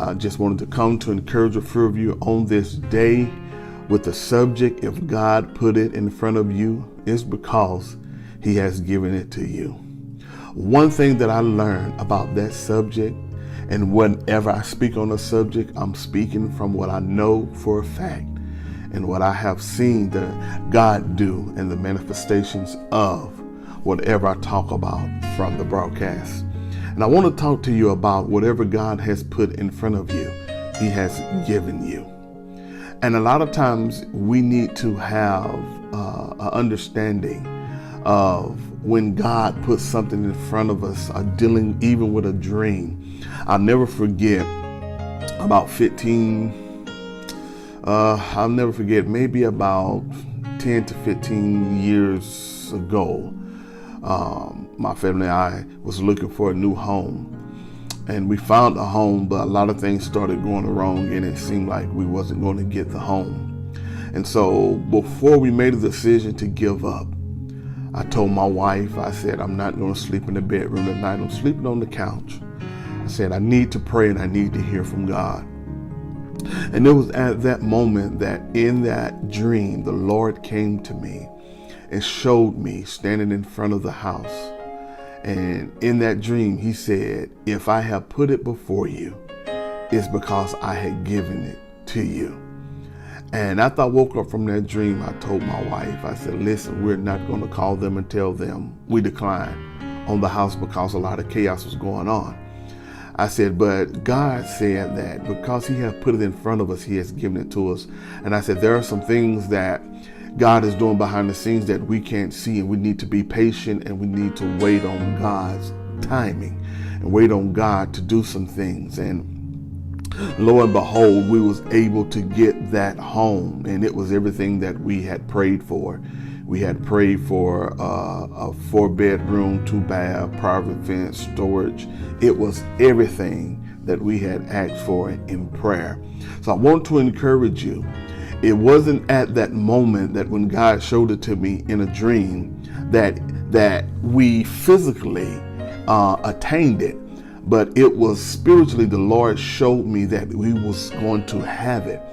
I just wanted to come to encourage a few of you on this day with the subject, if God put it in front of you, it's because he has given it to you. One thing that I learned about that subject, and whenever I speak on a subject, I'm speaking from what I know for a fact and what I have seen God do and the manifestations of whatever I talk about from the broadcast. And I want to talk to you about whatever God has put in front of you, he has given you. And a lot of times we need to have an understanding of when God puts something in front of us, dealing even with a dream. I'll never forget maybe about 10 to 15 years ago, my family and I was looking for a new home. And we found a home, but a lot of things started going wrong, and it seemed like we wasn't going to get the home. And so before we made a decision to give up, I told my wife, I said, I'm not going to sleep in the bedroom tonight. I'm sleeping on the couch. I said, I need to pray and I need to hear from God. And it was at that moment that in that dream, the Lord came to me and showed me standing in front of the house. And in that dream, he said, if I have put it before you, it's because I had given it to you. And after I woke up from that dream, I told my wife, I said, listen, we're not going to call them and tell them we declined on the house because a lot of chaos was going on. I said, but God said that because he has put it in front of us, he has given it to us. And I said, there are some things that God is doing behind the scenes that we can't see, and we need to be patient and we need to wait on God's timing and wait on God to do some things. And lo and behold, we was able to get that home, and it was everything that we had prayed for. We had prayed for a 4-bedroom, 2-bath, private fence, storage. It was everything that we had asked for in prayer. So I want to encourage you. It wasn't at that moment that when God showed it to me in a dream that we physically attained it, but it was spiritually the Lord showed me that we was going to have it,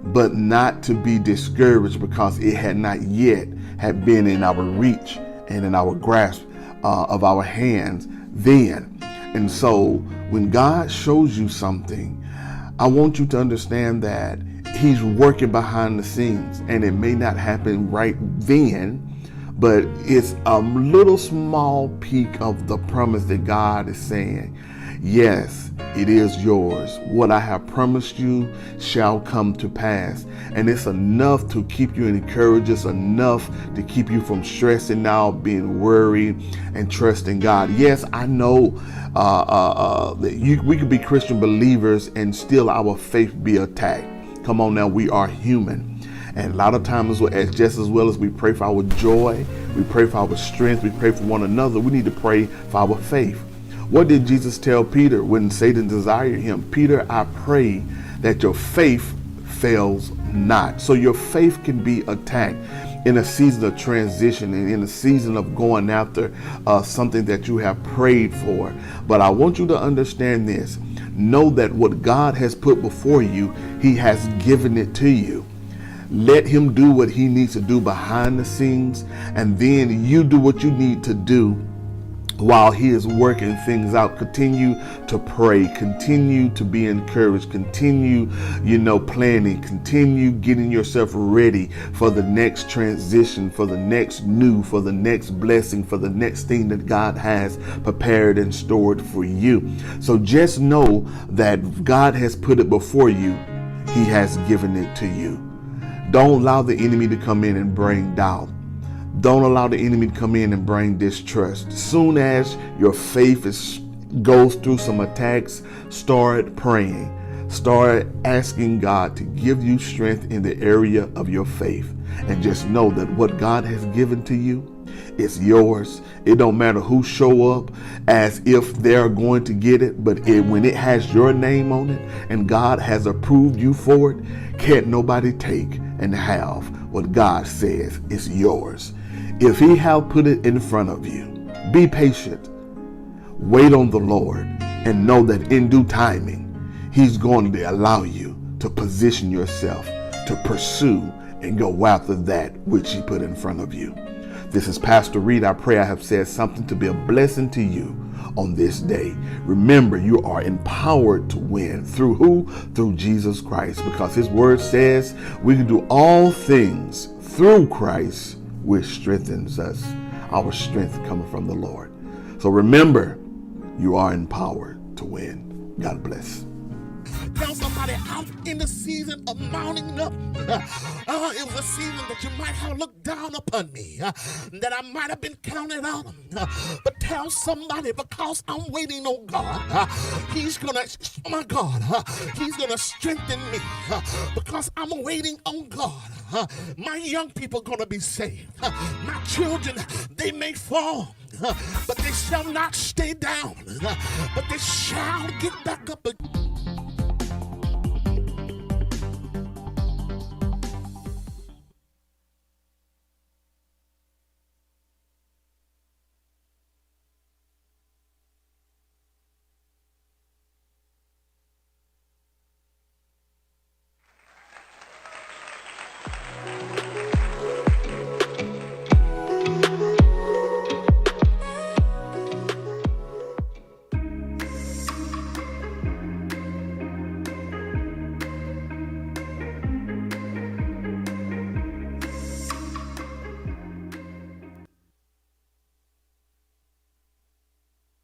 but not to be discouraged because it had not yet had been in our reach and in our grasp of our hands then. And so when God shows you something, I want you to understand that he's working behind the scenes, and it may not happen right then, but it's a little small peek of the promise that God is saying, yes, it is yours. What I have promised you shall come to pass. And it's enough to keep you encouraged. It's enough to keep you from stressing out, being worried, and trusting God. Yes, I know that we could be Christian believers and still our faith be attacked. Come on now, we are human. And a lot of times, just as well as we pray for our joy, we pray for our strength, we pray for one another, we need to pray for our faith. What did Jesus tell Peter when Satan desired him? Peter, I pray that your faith fails not. So your faith can be attacked in a season of transition and in a season of going after something that you have prayed for. But I want you to understand this. Know that what God has put before you, he has given it to you. Let him do what he needs to do behind the scenes, and then you do what you need to do while he is working things out. Continue to pray, continue to be encouraged, continue, planning, continue getting yourself ready for the next transition, for the next new, for the next blessing, for the next thing that God has prepared and stored for you. So just know that God has put it before you. He has given it to you. Don't allow the enemy to come in and bring doubt. Don't allow the enemy to come in and bring distrust. Soon as your faith goes through some attacks, start praying. Start asking God to give you strength in the area of your faith. And just know that what God has given to you, it's yours. It don't matter who show up as if they're going to get it, but when it has your name on it and God has approved you for it, can't nobody take and have what God says is yours. If he have put it in front of you, be patient. Wait on the Lord and know that in due timing, He's going to allow you to position yourself to pursue and go after that which he put in front of you. This is Pastor Reed. I pray I have said something to be a blessing to you on this day. Remember, you are empowered to win. Through who? Through Jesus Christ, because his word says we can do all things through Christ, which strengthens us. Our strength coming from the Lord. So remember, you are empowered to win. God bless. Tell somebody out in the season of mounting up. It was a season that you might have looked down upon me, that I might have been counted out. But tell somebody, because I'm waiting on God, he's gonna, oh my God, he's gonna strengthen me, because I'm waiting on God. My young people are gonna be saved. My children, they may fall, but they shall not stay down, but they shall get back up again.